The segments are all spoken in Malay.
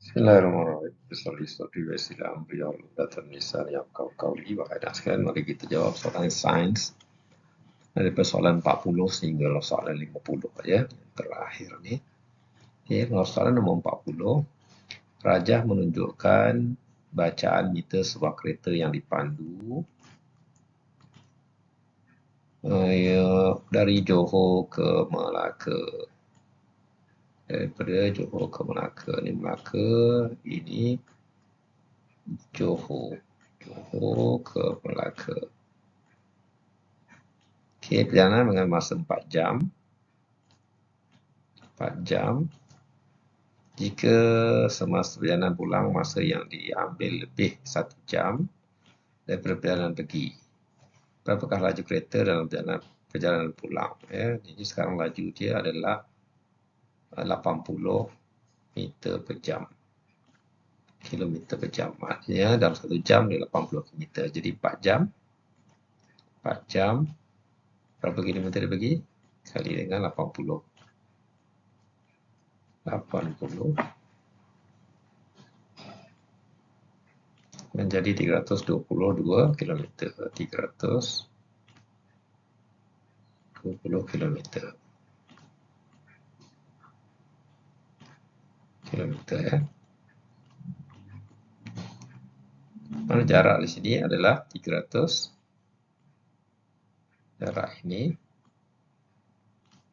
Bismillahirrahmanirrahim. Bismillahirrahmanirrahim. Datan misal yang kau lihat. Sekarang mari kita jawab soalan sains dari persoalan 40 sehingga soalan 50 ya. Terakhir ni. Okay, soalan nombor 40. Rajah menunjukkan bacaan meter sebuah kereta yang dipandu dari Johor ke Melaka. Daripada Johor ke Melaka. Ini Melaka, ini Johor ke Melaka. Okey, perjalanan dengan masa 4 jam. 4 jam. Jika semasa perjalanan pulang, masa yang diambil lebih 1 jam daripada perjalanan pergi. Berapakah laju kereta dalam perjalanan pulang? Ya. Jadi sekarang laju dia adalah 80 meter per jam. Kilometer per jam. Maksudnya dalam 1 jam dia 80 kilometer. Jadi 4 jam. 4 jam. Berapa kilometer dia pergi? Kali dengan 80. 80 menjadi 322 km. 320 km. Ya. Mana jarak di sini adalah 300. Jarak ini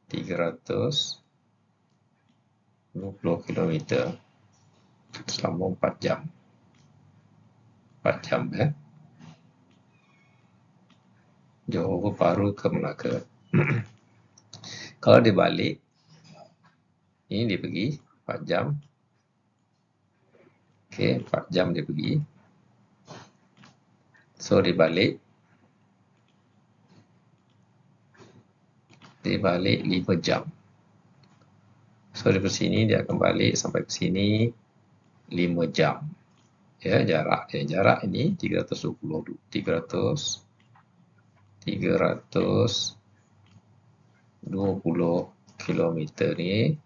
320 km selama 4 jam. 4 jam ya. Johor Bahru ke Melaka. Kalau dia balik, ini dia pergi 4 jam. Okey, 4 jam dia pergi. So dia balik. Dia balik 5 jam. So dari sini dia akan balik sampai ke sini 5 jam. Ya, jarak dia. Jarak ini 320 kilometer ni.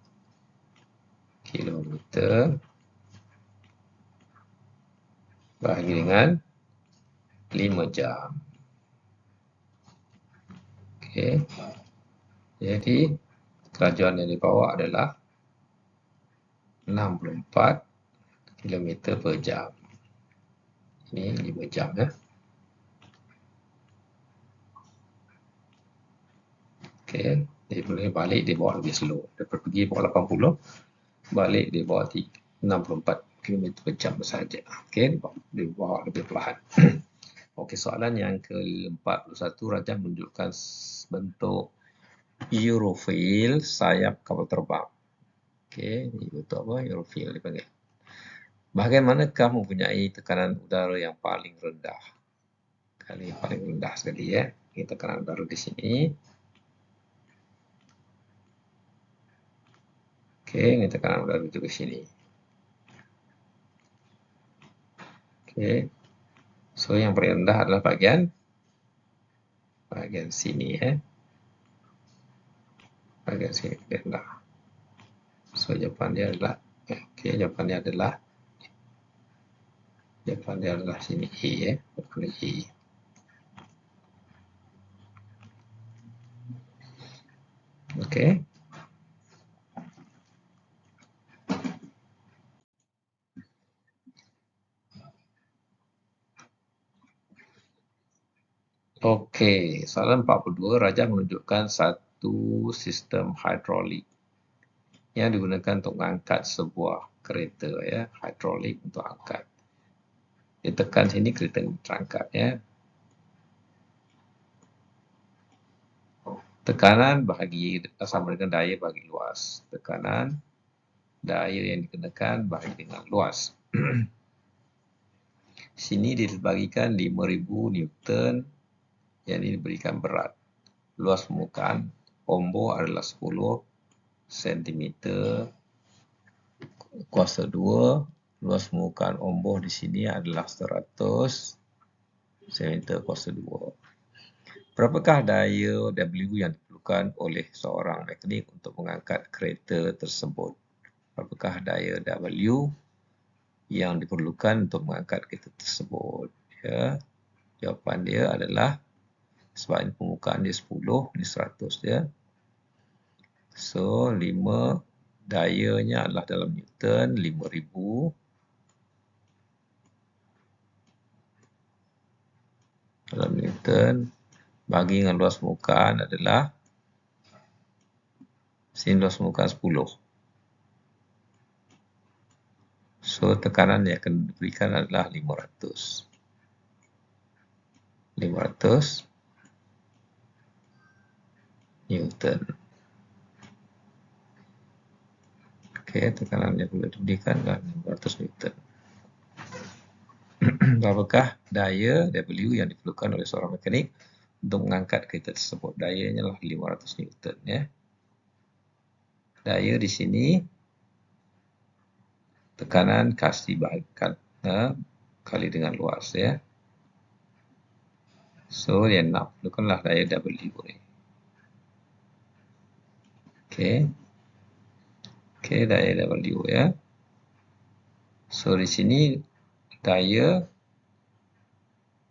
Kilometer bahagi dengan 5 jam. Okey. Jadi kelajuan yang dibawa adalah 64 km per jam. Ini 5 jam ya. Okey, dia boleh balik dia bawa lebih slow. Daripada pergi bawa 80, balik dia bawa 64 km per jam saja. Okey, dia bawa lebih perlahan. Okey, soalan yang ke-41, Rajah menunjukkan bentuk aerofoil sayap kapal terbang. Okey, ini bentuk apa? Aerofoil dipanggil. Bahagian manakah mempunyai tekanan udara yang paling rendah? Kali paling rendah sekali ya. Ini tekanan udara di sini. Okey, ini tekanan udara di sini. Okey. So yang paling rendah adalah bahagian sini ya. Bahagian sini paling rendah. So jawapan dia adalah jawapan dia adalah sini E ya. Jawapan E. Okey. Okey, soalan 42, Rajah menunjukkan satu sistem hidrolik yang digunakan untuk mengangkat sebuah kereta ya, hidrolik untuk angkat. Ditekan sini kereta ini terangkat ya. Tekanan bahagi sama dengan daya bagi luas. Tekanan daya yang dikenakan bahagi dengan luas. Sini dibagikan 5,000 Newton yang ini diberikan berat. Luas permukaan ombor adalah 10 cm kuasa 2. Luas permukaan ombor di sini adalah 100 cm kuasa 2. Berapakah daya W yang diperlukan oleh seorang mekanik untuk mengangkat kereta tersebut? Berapakah daya W yang diperlukan untuk mengangkat kereta tersebut. Ya. Jawapan dia adalah, sebab ini permukaan dia 10, ni 100 dia. So, 5 dayanya adalah dalam Newton, 5,000. Dalam Newton, bagi dengan luas permukaan adalah, sini luas permukaan 10. So, tekanan yang akan diberikan adalah 500. 500 Newton. Okey, tekanan yang perlu diberikan adalah 500 Newton. Berapakah daya W yang diperlukan oleh seorang mekanik untuk mengangkat kereta tersebut? Dayanya adalah 500 Newton. Ya. Daya di sini, tekanan kasih bahagikan kali dengan luas. Ya. So, yang nak perlukanlah daya W ni. Okey. Okey, daya W ya. So, di sini daya,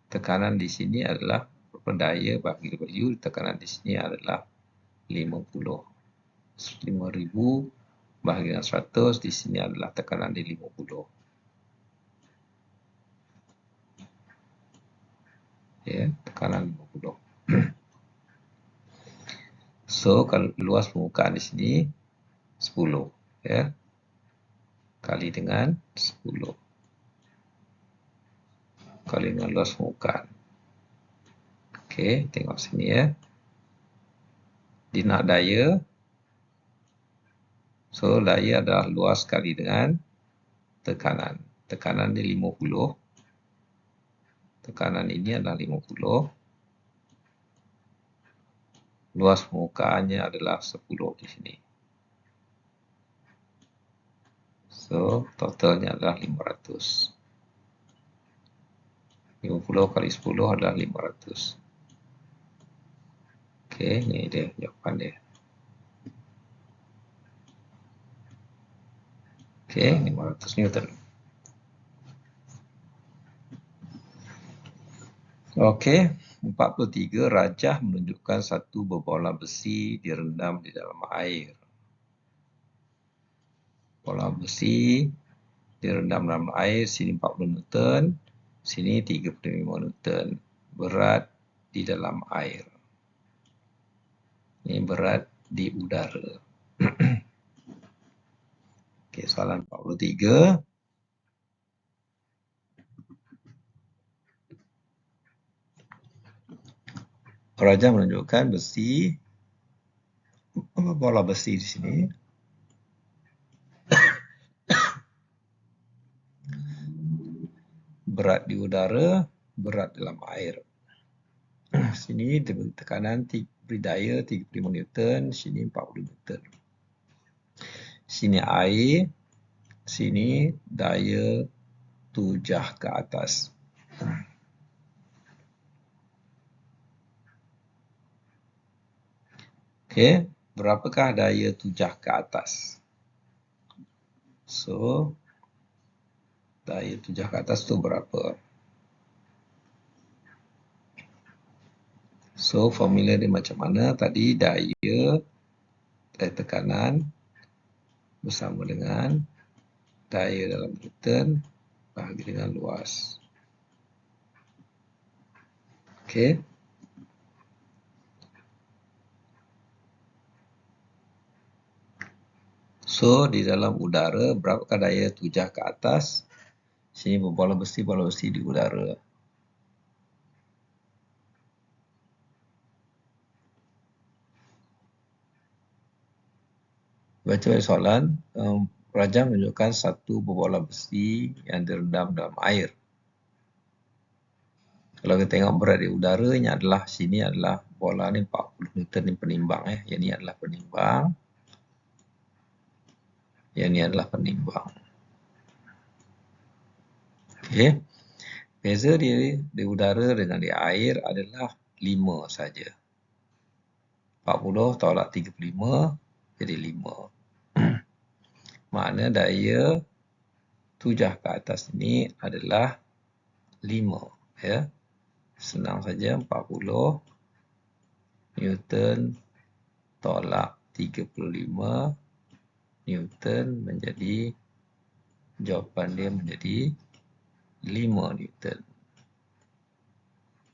tekanan di sini adalah daya bagi W, tekanan di sini adalah 50. 5,000 bahagi dengan 100, di sini adalah tekanan di 50. Ya, tekanan 50. So, kalau luas permukaan di sini 10, ya. Kali dengan 10. Kali dengan luas permukaan. Okey, tengok sini ya. Dia nak daya. So, daya adalah luas kali dengan tekanan. Tekanan dia 50. Tekanan ini adalah 50. Luas permukaannya adalah 10 di sini. So, totalnya adalah 500. 50 kali 10 adalah 500. Okey, ini dia jawapan dia. Okey, 500 Newton. Okey, 43, rajah menunjukkan satu berbola besi direndam di dalam air. Bola besi direndam dalam air, sini 40 Newton, sini 35 Newton. Berat di dalam air. Ini berat di udara. Okey, soalan 43. Rajah menunjukkan besi, bola besi di sini. Berat di udara, berat dalam air. Sini tekanan beri daya 35 Newton, sini 40 Newton. Sini air, sini daya tujah ke atas. Okey, berapakah daya tujah ke atas? So, daya tujah ke atas tu berapa? So, formula dia macam mana? Tadi daya tekanan bersama dengan daya dalam Newton bahagi dengan luas. Okey. So, di dalam udara, berapakah daya tujah ke atas? Sini bola besi di udara. Baca balik soalan. Rajah menunjukkan satu bola besi yang direndam dalam air. Kalau kita tengok berat di udara, ini adalah, sini adalah bola ni 40 Newton ni penimbang. Yang ini adalah penimbang. Yang ini adalah penimbang. Okey. Beza di udara dengan di air adalah 5 saja. 40 tolak 35 jadi 5. Makna daya 7 ke atas ini adalah 5. Ya. Senang saja 40 Newton tolak 35 Newton menjadi, jawapan dia menjadi 5 Newton.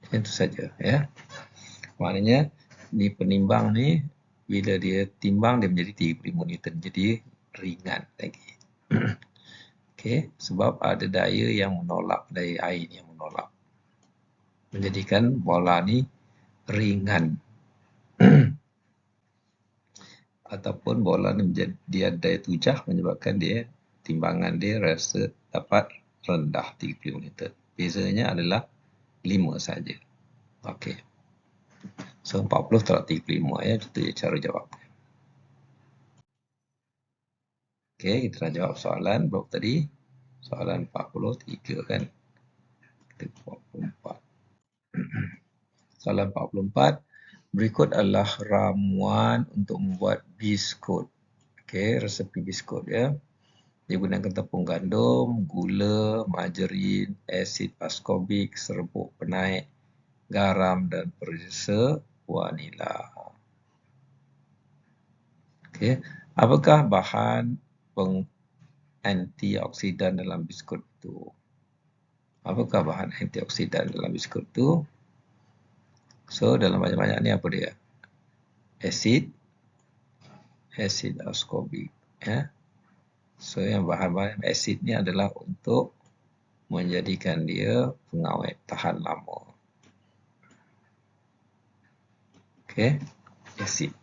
Itu saja ya. Maknanya ni penimbang ni bila dia timbang dia menjadi 35 Newton. Jadi ringan lagi. Okey, sebab ada daya yang menolak, daya air yang menolak. Menjadikan bola ni ringan. Ataupun bola ni dia daya tujah menyebabkan dia timbangan dia rasa dapat rendah 35 Newton. Bezanya adalah 5 saja. Okey. So 40 tolak 35 ya, itu je cara jawab. Okey, kita nak jawab soalan berapa tadi? Soalan 43 kan. Kita 44. Soalan 44. Berikut adalah ramuan untuk membuat biskut. Okey, resepi biskut ya. Dia gunakan tepung gandum, gula, margarin, asid askorbik, serbuk penaik, garam dan perisa vanila. Okey, apakah bahan antioksidan dalam biskut itu? Apakah bahan antioksidan dalam biskut itu? So, dalam banyak-banyak ni apa dia? Asid askorbik. Ya. So, yang bahan-bahan asid ni adalah untuk menjadikan dia pengawet tahan lama. Okey, asid.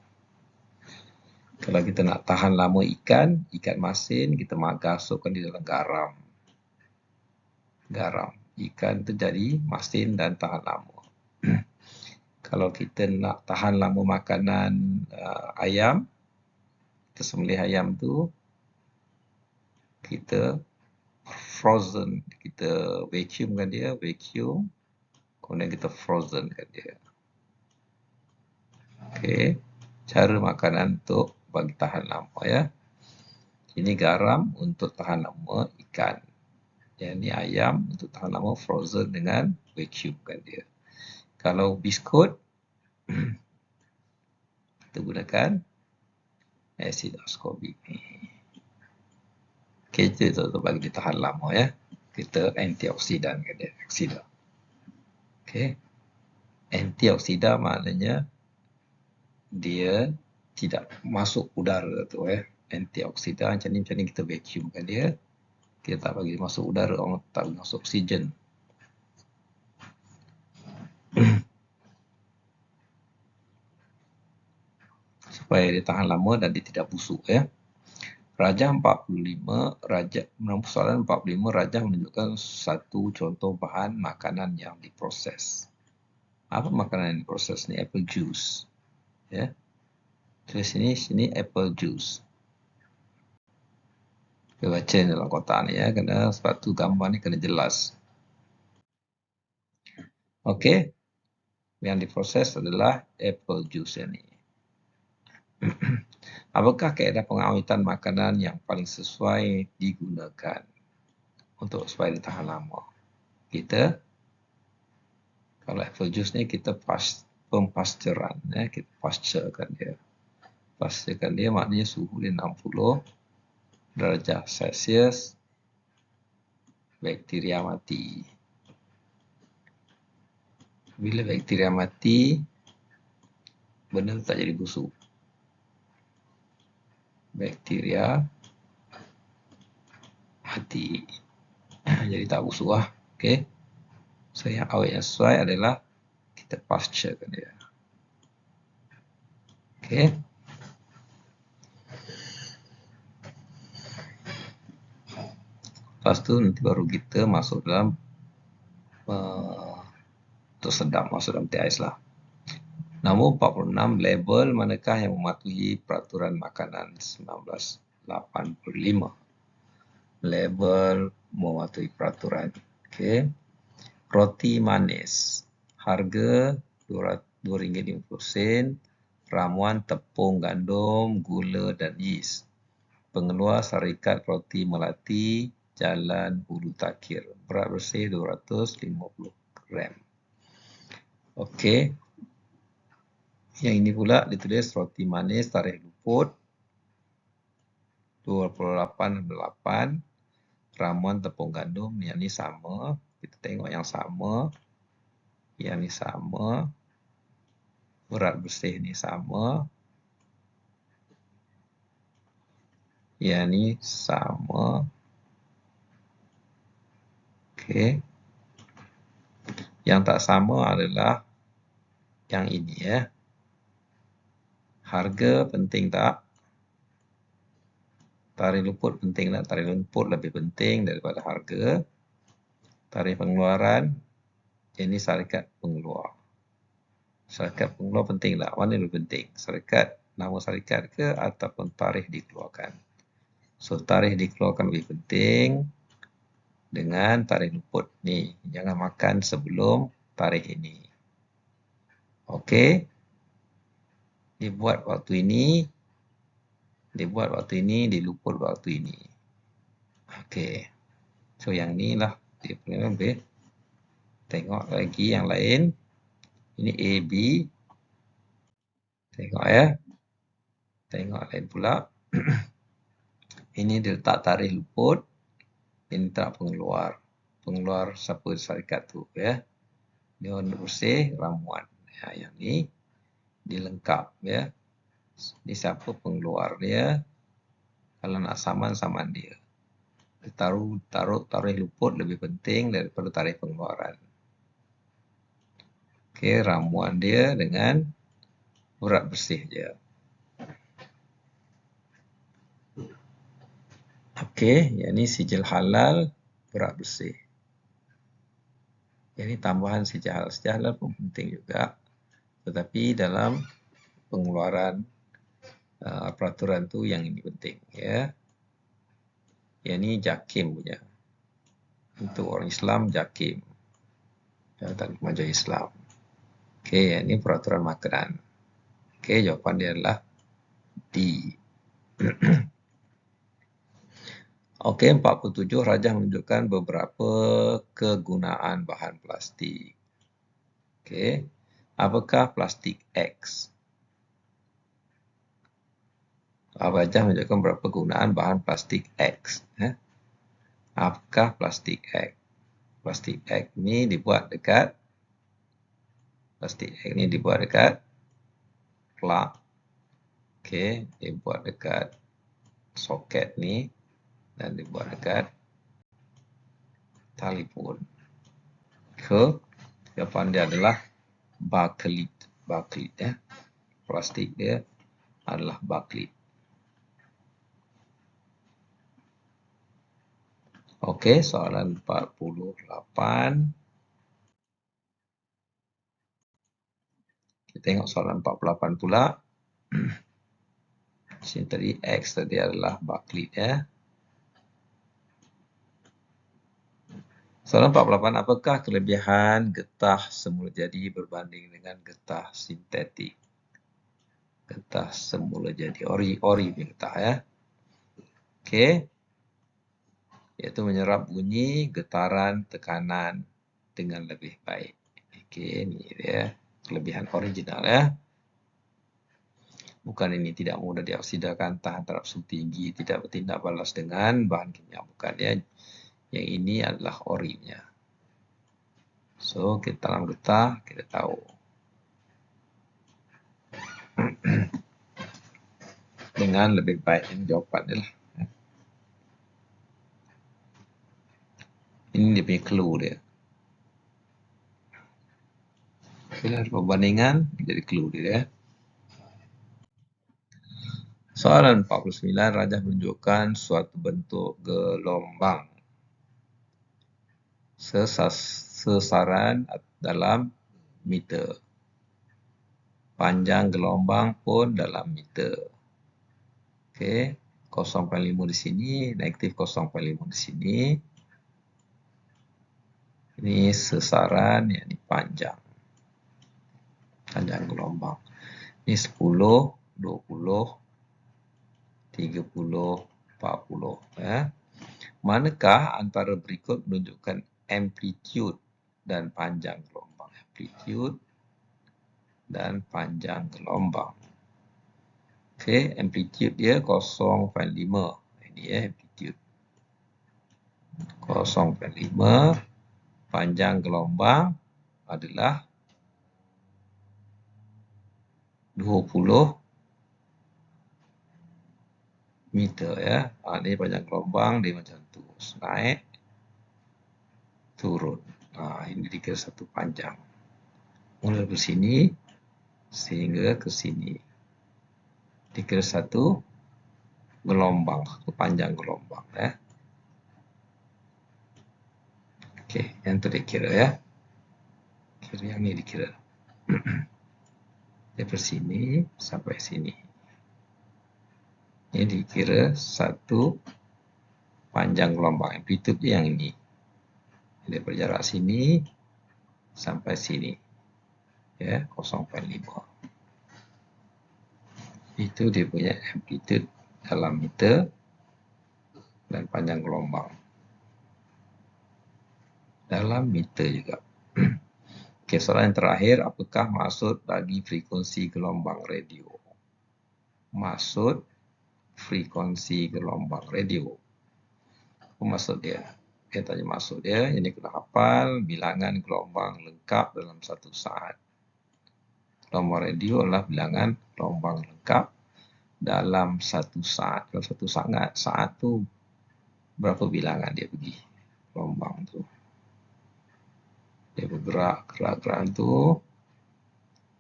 Kalau kita nak tahan lama ikan masin, kita masukkan di dalam garam. Ikan tu jadi masin dan tahan lama. Kalau kita nak tahan lama makanan ayam, kita sembelih ayam tu, kita frozen, kita vacuumkan dia, kemudian kita frozenkan dia. Okey, cara makanan untuk bagi tahan lama ya. Ini garam untuk tahan lama ikan. Yang ni ayam untuk tahan lama frozen dengan vacuumkan dia. Kalau biskut, kita gunakan asid askorbik ni. Okey, itu untuk bagi dia tahan lama ya. Kita antioksidan kan dia. Oksida. Okey. Antioksida maknanya dia tidak masuk udara tu ya. Antioksida macam ni kita vacuumkan dia. Kita tak bagi masuk udara, orang tak masuk oksigen. Supaya dia tahan lama dan dia tidak busuk ya. Rajah 45, soalan 45, rajah menunjukkan satu contoh bahan makanan yang diproses. Apa makanan yang diproses ni? Apple juice. Ya. Tulis sini apple juice. Kita baca dalam kotak ni ya, kerana sebab tu gambar ni kena jelas. Okey. Yang diproses adalah apple juice ni. Apakah kaedah pengawetan makanan yang paling sesuai digunakan untuk supaya dia tahan lama? Kita, kalau apple juice ni kita pempasturan ya, kita pasturekan dia. Pasturekan dia maknanya suhu dia 60 darjah Celsius, bakteria mati. Bila bakteria mati, benda tu tak jadi busuk. Bakteria mati. Jadi tak busuk lah. Okey. So yang awet yang sesuai adalah kita pasturekan dia. Okey. Lepas tu nanti baru kita masuk dalam tersedam, masuk dalam teh ais lah. Nombor 46, label manakah yang mematuhi peraturan makanan 1985? Label mematuhi peraturan. Okey. Roti manis. Harga RM2.50. Ramuan tepung gandum, gula dan yeast. Pengeluar syarikat roti melati Jalan Hulu Takir. Berat bersih 250 gram. Okey. Yang ini pula ditulis roti manis tarikh luput 28,8. Ramuan tepung gandum, yang ni sama. Kita tengok yang sama. Yang ni sama. Berat bersih ni sama. Yang ni sama. Okey. Yang tak sama adalah yang ini ya. Harga penting tak? Tarikh luput penting tak? Tarikh luput lebih penting daripada harga. Tarikh pengeluaran, ini syarikat pengeluar. Syarikat pengeluar penting tak? Mana lebih penting? Syarikat, nama syarikat ke ataupun tarikh dikeluarkan? So, tarikh dikeluarkan lebih penting dengan tarikh luput ni. Jangan makan sebelum tarikh ini. Okey. Dibuat waktu ini, diluput waktu ini. Okey. So, yang ni lah dia punya lebih. Tengok lagi yang lain. Ini A, B. Tengok ya. Tengok lain pula. Ini dia letak tarikh luput. Ini tak pengeluar. Pengeluar siapa syarikat tu ya. Dia bersih ramuan. Ya, yang ni dilengkap ya. Ni siapa pengeluar dia. Kalau nak saman dia. Taruh tarikh luput lebih penting daripada tarikh pengeluaran. Okey, ramuan dia dengan berat bersih je. Okey, yang ni sijil halal berat bersih. Yang ni tambahan sijil halal. Sijil halal pun penting juga. Tetapi dalam pengeluaran peraturan tu yang ini penting ya. Yang ni JAKIM punya. Untuk orang Islam JAKIM. Jabatan Kemajuan Islam. Okey, yang ni peraturan makanan. Okey, jawapan dia adalah D. Okey, 47 Rajah menunjukkan beberapa kegunaan bahan plastik. Okey, apakah plastik X? Rajah menunjukkan beberapa kegunaan bahan plastik X. Apakah plastik X? Plastik X ni dibuat dekat plug. Okey, dibuat dekat soket ni dan dibuat dekat telefon. Jawapan dia adalah bakelit. Bakelit ya. Plastik dia adalah bakelit. Okey, soalan 48. Kita tengok soalan 48 pula. Sini tadi X tadi adalah bakelit ya. Soalan 48, apakah kelebihan getah semula jadi berbanding dengan getah sintetik? Getah semula jadi, ori punya getah ya. Okey. Iaitu menyerap bunyi, getaran, tekanan dengan lebih baik. Okey, ni dia kelebihan original ya. Bukan ini tidak mudah dioksidakan, tahan terhadap suhu tinggi, tidak bertindak balas dengan bahan kimia. Bukan ya. Yang ini adalah orinya. So, kita dalam getah, kita tahu. Dengan lebih baik, ini jawapannya lah. Ini dia punya clue dia. Bila ada perbandingan, jadi clue dia ya. Soalan 49, Rajah menunjukkan suatu bentuk gelombang sesaran dalam meter. Panjang gelombang pun dalam meter. Okey, 0.5 di sini, negatif 0.5 di sini. Ini sesaran, yang ini panjang. Panjang gelombang. Ini 10, 20, 30, 40 ya. Manakah antara berikut menunjukkan amplitude dan panjang gelombang? Amplitude dan panjang gelombang. Okey, amplitude dia 0.5. Ini ya amplitude. 0.5. Panjang gelombang adalah 20 meter ya. Ini panjang gelombang dia macam tu. Naik, turun. Ini dikira satu panjang. Mula dari sini sehingga ke sini. Dikira satu gelombang, satu panjang gelombang ya. Okey, yang tu dikira ya. Kira yang ni dikira. Dari sini sampai sini. Ini dikira satu panjang gelombang. Amplitude dia yang ini. Dari jarak sini sampai sini. Ya, 0.5. Itu dia punya amplitude dalam meter dan panjang gelombang dalam meter juga. Okey, soalan yang terakhir, apakah maksud bagi frekuensi gelombang radio? Maksud frekuensi gelombang radio. Apa maksud dia? Dia tanya maksud dia, yang dia kena hafal bilangan gelombang lengkap dalam satu saat. Gelombang radio adalah bilangan gelombang lengkap dalam satu saat. Dalam satu saat tu berapa bilangan dia pergi gelombang tu. Dia bergerak, gerak tu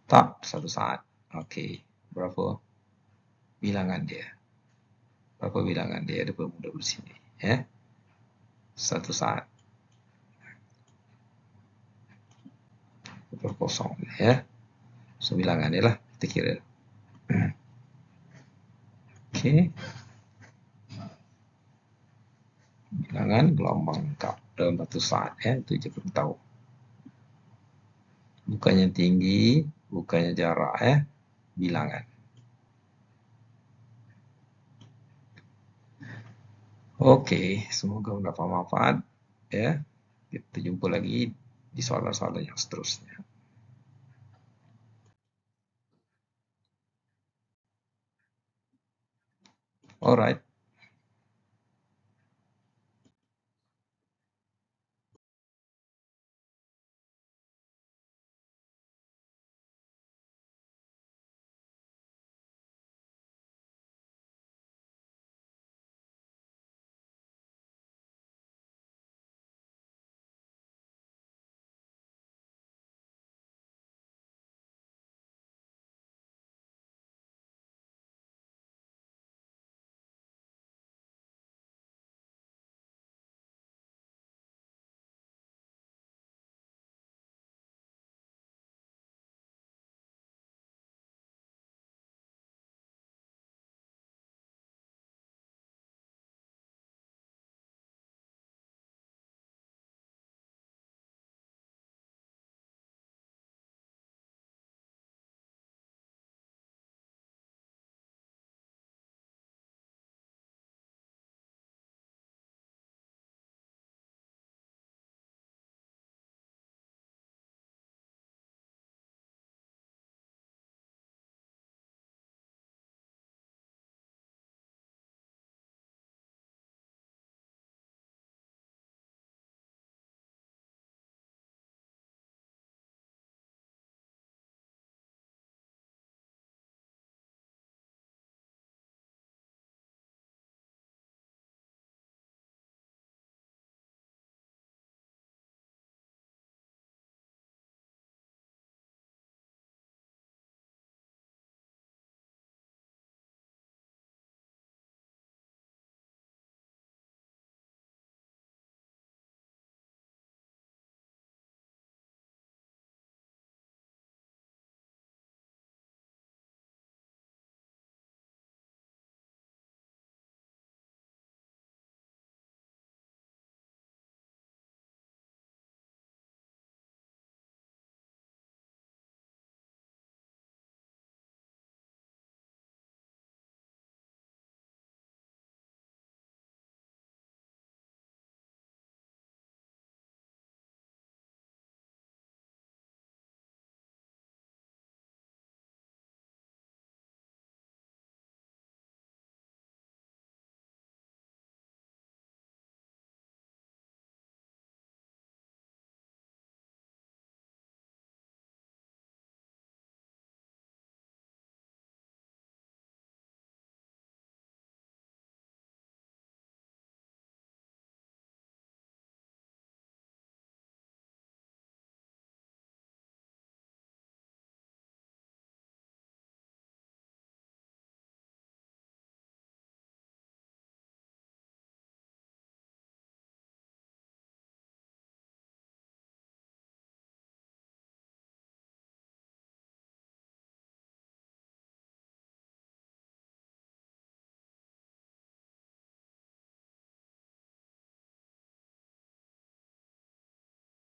tak satu saat. Okey, berapa bilangan dia? Berapa bilangan dia? Ada bermula di sini. Ya. Satu saat. Berkosong. Ya. So, bilangan dia lah. Kita kira. Okey. Bilangan gelombang lengkap dalam satu saat. Ya. Itu je perlu tahu. Bukannya tinggi, bukannya jarak. Ya. Bilangan. Okey. Semoga mendapat manfaat. Ya. Kita jumpa lagi di soalan-soalan yang seterusnya. Alright.